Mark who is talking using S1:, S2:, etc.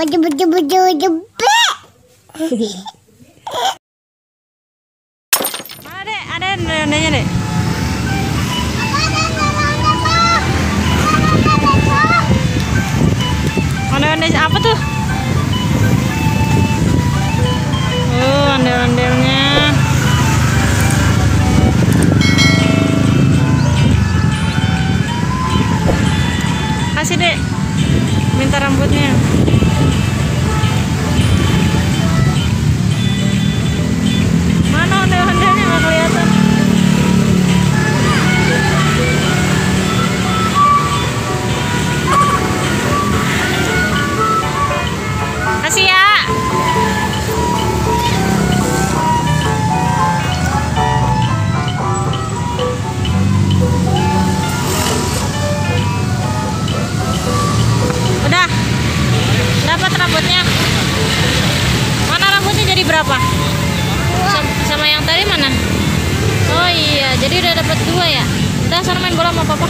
S1: Mana dek? Ada ondel-ondelnya dek? Ondel-ondel apa tuh? Ondel-ondelnya. Kasih dek, minta rambutnya. Mana ondel-ondelnya, nggak kelihatan. Kasih ya. Udah dapat rambutnya. Mana rambutnya jadi berapa? Sama yang tadi mana? Oh iya, jadi udah dapat 2 ya. Udah sana main bola sama papa.